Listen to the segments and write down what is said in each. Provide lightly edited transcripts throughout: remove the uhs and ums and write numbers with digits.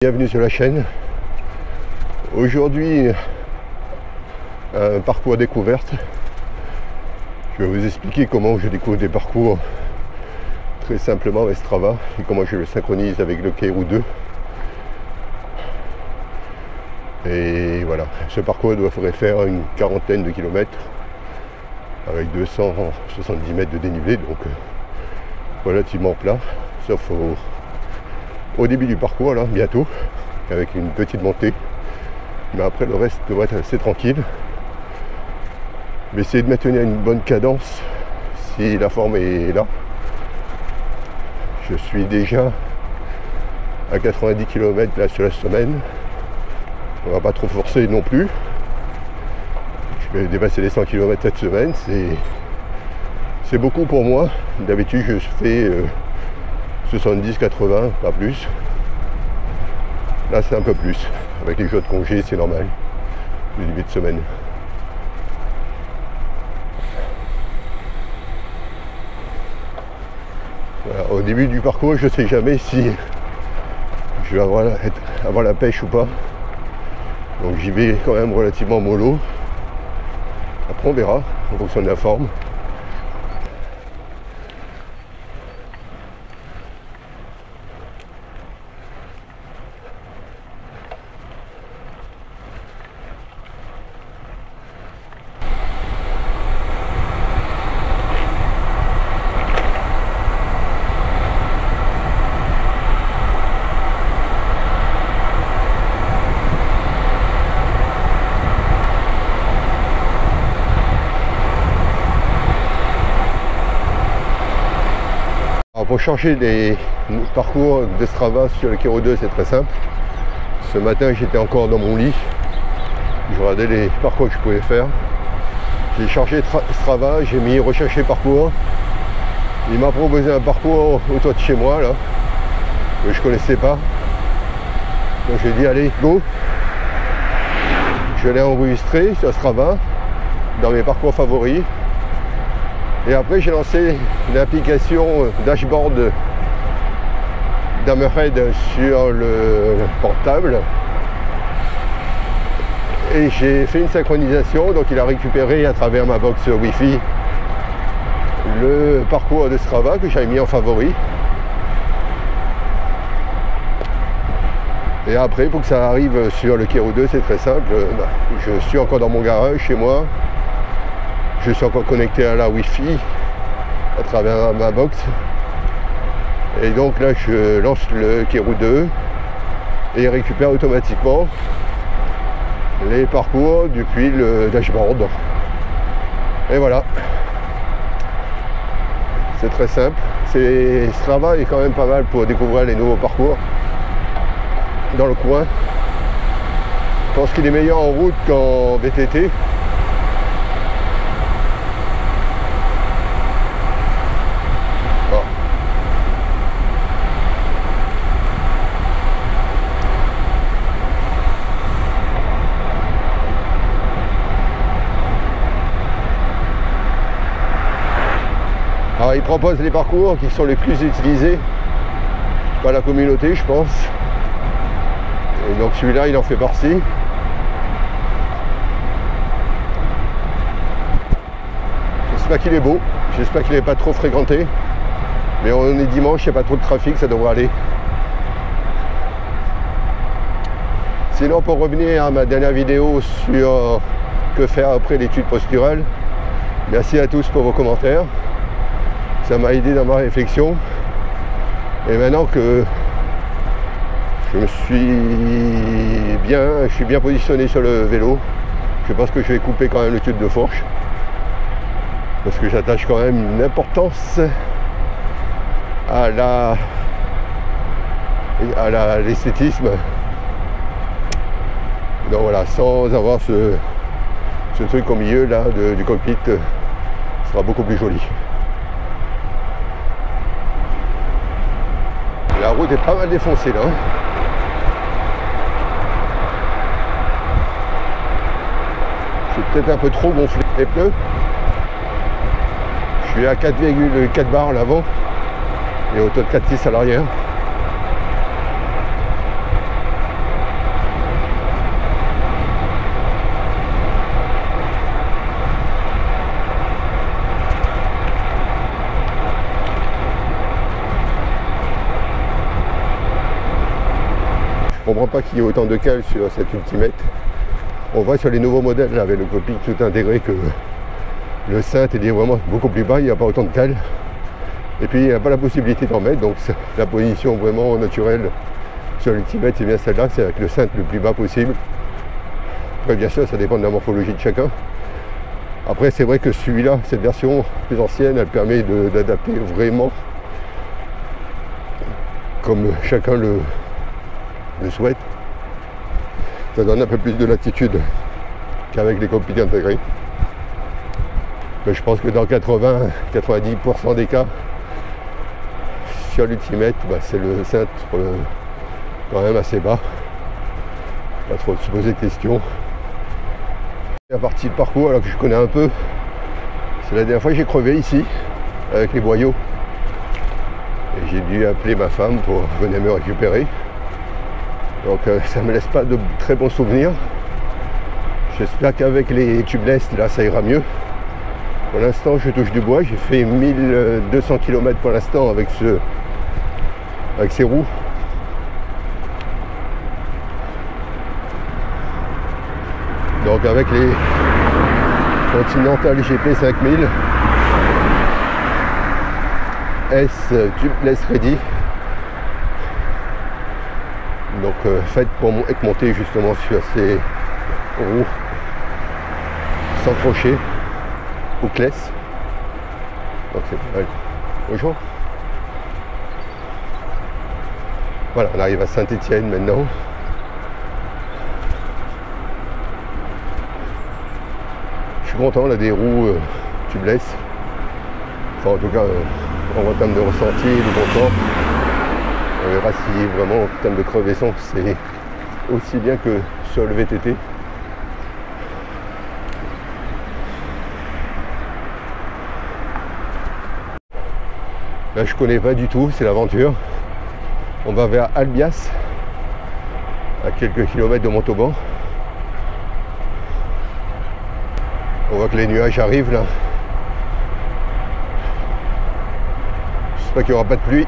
Bienvenue sur la chaîne. Aujourd'hui, un parcours découverte. Je vais vous expliquer comment je découvre des parcours très simplement avec Strava et comment je le synchronise avec le Keru 2. Et voilà, ce parcours devrait faire une quarantaine de kilomètres avec 270 mètres de dénivelé, donc relativement plat, sauf au début du parcours, là, bientôt, avec une petite montée. Mais après, le reste devrait être assez tranquille. Mais essayez de maintenir une bonne cadence si la forme est là. Je suis déjà à 90 km là sur la semaine. On va pas trop forcer non plus. Je vais dépasser les 100 km cette semaine. C'est beaucoup pour moi. D'habitude, je fais 70-80, pas plus. Là, c'est un peu plus. Avec les jours de congé, c'est normal. Le début de semaine. Voilà, au début du parcours, je ne sais jamais si je vais avoir la pêche ou pas. Donc j'y vais quand même relativement mollo. Après, on verra en fonction de la forme. Pour changer les parcours de Strava sur le Keru 2, c'est très simple. Ce matin, j'étais encore dans mon lit. Je regardais les parcours que je pouvais faire. J'ai chargé Strava, j'ai mis rechercher parcours. Il m'a proposé un parcours autour de chez moi, là, que je connaissais pas. Donc j'ai dit allez, go. Je l'ai enregistré sur Strava, dans mes parcours favoris. Et après, j'ai lancé l'application dashboard d'Hammerhead sur le portable. Et j'ai fait une synchronisation, donc il a récupéré à travers ma box Wi-Fi le parcours de Strava que j'avais mis en favori. Et après, pour que ça arrive sur le Keru 2, c'est très simple. Je suis encore dans mon garage chez moi. Je suis encore connecté à la Wi-Fi à travers ma box. Et donc là, je lance le Keru 2 et il récupère automatiquement les parcours depuis le dashboard. Et voilà. C'est très simple. Strava est quand même pas mal pour découvrir les nouveaux parcours dans le coin. Je pense qu'il est meilleur en route qu'en VTT. Alors, il propose les parcours qui sont les plus utilisés par la communauté, je pense. Et donc celui-là, il en fait partie. J'espère qu'il est beau, j'espère qu'il n'est pas trop fréquenté. Mais on est dimanche, il n'y a pas trop de trafic, ça devrait aller. Sinon, pour revenir à ma dernière vidéo sur que faire après l'étude posturale, merci à tous pour vos commentaires. Ça m'a aidé dans ma réflexion. Et maintenant que je suis bien positionné sur le vélo, je pense que je vais couper quand même le tube de fourche. Parce que j'attache quand même une importance à l'esthétisme. Donc voilà, sans avoir ce truc au milieu là du cockpit, ce sera beaucoup plus joli. La route est pas mal défoncée là. Je suis peut-être un peu trop gonflé les pneus. Je suis à 4,4 bars en avant et au taux de 4,6 à l'arrière. comprends pas qu'il y ait autant de cales sur cette Ultimate. On voit sur les nouveaux modèles là, avec le cockpit tout intégré que le cintre est vraiment beaucoup plus bas, il n'y a pas autant de cales. Et puis il n'y a pas la possibilité d'en mettre, donc la position vraiment naturelle sur l'Ultimate, c'est bien celle-là, c'est avec le cintre le plus bas possible. Après bien sûr ça dépend de la morphologie de chacun. Après c'est vrai que celui-là, cette version plus ancienne, elle permet d'adapter vraiment comme chacun le souhaite. Ça donne un peu plus de latitude qu'avec les cockpits intégrés. Mais je pense que dans 80-90% des cas, sur l'Ultimate, c'est le cintre quand même assez bas. Pas trop de se poser de questions. La partie de parcours, alors que je connais un peu, c'est la dernière fois que j'ai crevé ici, avec les boyaux. Et j'ai dû appeler ma femme pour venir me récupérer. Donc ça ne me laisse pas de très bons souvenirs. J'espère qu'avec les tubeless, là, ça ira mieux. Pour l'instant, je touche du bois. J'ai fait 1200 km pour l'instant avec ces roues. Donc avec les Continental GP 5000 S tubeless ready. Donc faites pour être monté justement sur ces roues sans crochet ou clés. Donc c'est pas mal. Bonjour. Voilà, on arrive à Saint-Étienne maintenant. Je suis content là des roues tubeless. Enfin en tout cas en termes de ressenti, de confort. On verra si vraiment en termes de crevaison c'est aussi bien que sur le VTT. Là je connais pas du tout, c'est l'aventure. On va vers Albias, à quelques kilomètres de Montauban. On voit que les nuages arrivent là. J'espère qu'il n'y aura pas de pluie.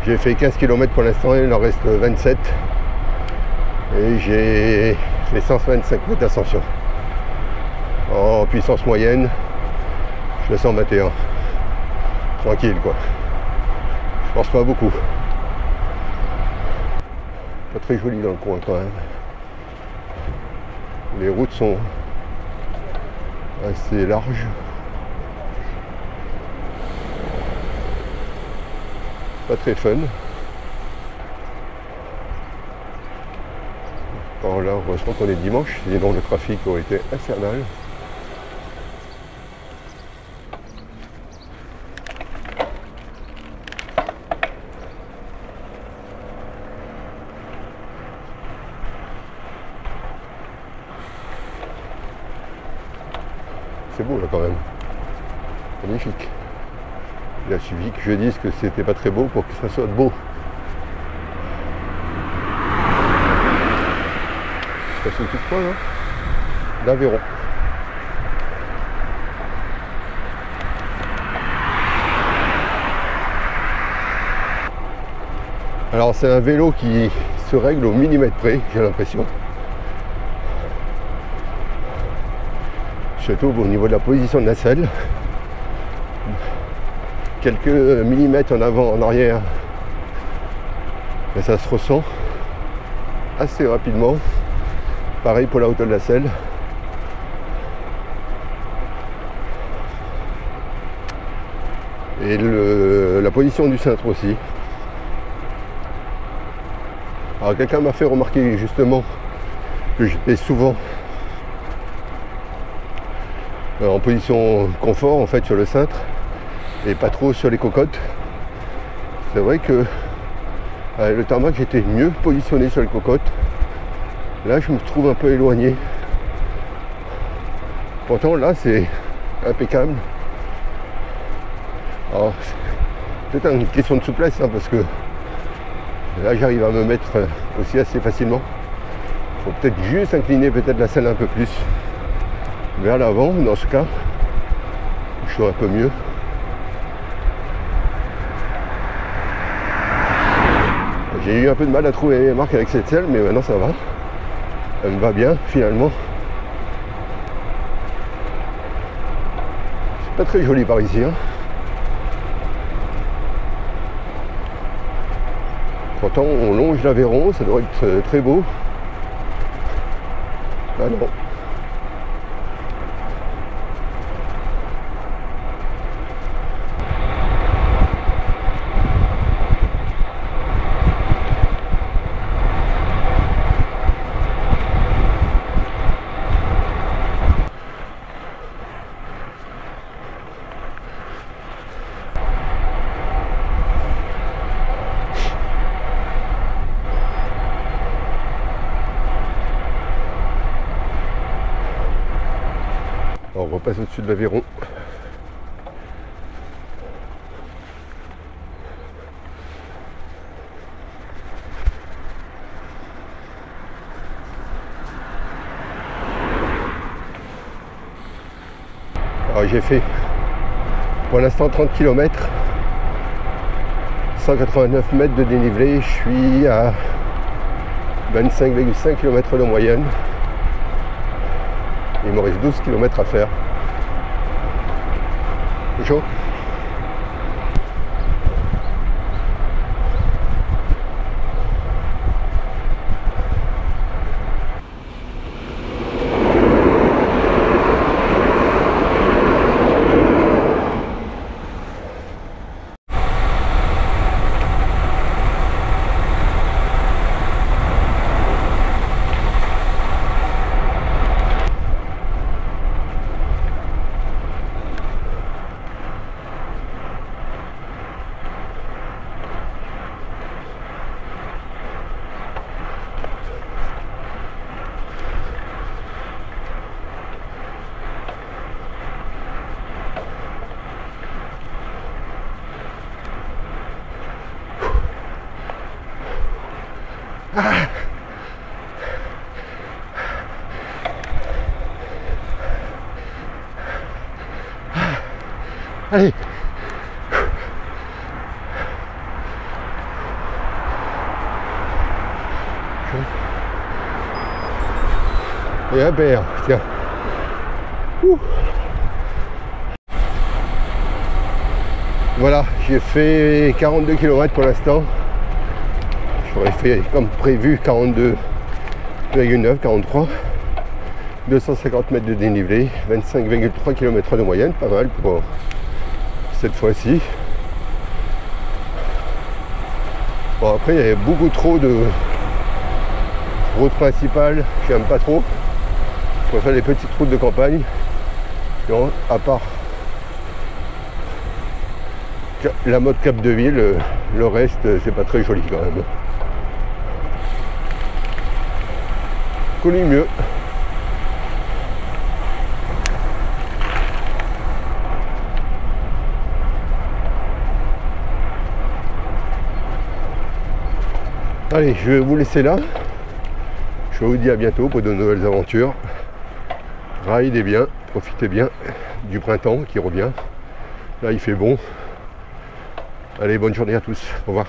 J'ai fait 15 km pour l'instant, il en reste 27. Et j'ai fait 125 mètres d'ascension. En puissance moyenne, je le 121. Tranquille quoi. Je pense pas beaucoup. Pas très joli dans le coin quand même. Les routes sont assez larges. Pas très fun. Alors là, heureusement qu'on est dimanche, sinon le trafic aurait été infernal. C'est beau là quand même. Magnifique. Il a suffi que je dise que c'était pas très beau pour que ça soit beau. Ça c'est tout quoi là d'Aveyron. Alors c'est un vélo qui se règle au millimètre près, j'ai l'impression. Surtout au niveau de la position de la selle. Quelques millimètres en avant, en arrière, et ça se ressent assez rapidement. Pareil pour la hauteur de la selle. Et la position du cintre aussi. Alors quelqu'un m'a fait remarquer justement que j'étais souvent en position confort en fait sur le cintre et pas trop sur les cocottes. C'est vrai que le tarmac j'étais mieux positionné sur les cocottes. Là je me trouve un peu éloigné. Pourtant là c'est impeccable. Alors c'est peut-être une question de souplesse hein, parce que là j'arrive à me mettre aussi assez facilement. Il faut peut-être juste incliner peut-être la selle un peu plus vers l'avant, dans ce cas je suis un peu mieux. J'ai eu un peu de mal à trouver les marques avec cette selle, mais maintenant ça va. Elle me va bien finalement. C'est pas très joli par ici. Hein. Pourtant on longe l'Aveyron, ça doit être très beau. Ah non. On repasse au-dessus de l'Aveyron. Alors j'ai fait pour l'instant 30 km, 189 mètres de dénivelé, je suis à 25,5 km de moyenne. Il me reste 12 km à faire. Chaud. Ah. Allez. Et un père, tiens. Voilà, j'ai fait 42 km pour l'instant. J'aurais fait comme prévu 42,9, 43. 250 mètres de dénivelé, 25,3 km de moyenne, pas mal pour cette fois-ci. Bon, après il y avait beaucoup trop de routes principales, j'aime pas trop. Je préfère les petites routes de campagne. Non, à part la mode Cap de Ville, le reste c'est pas très joli quand même. Connu mieux. Allez, je vais vous laisser là. Je vous dis à bientôt pour de nouvelles aventures. Raidez bien, profitez bien du printemps qui revient. Là, il fait bon. Allez, bonne journée à tous. Au revoir.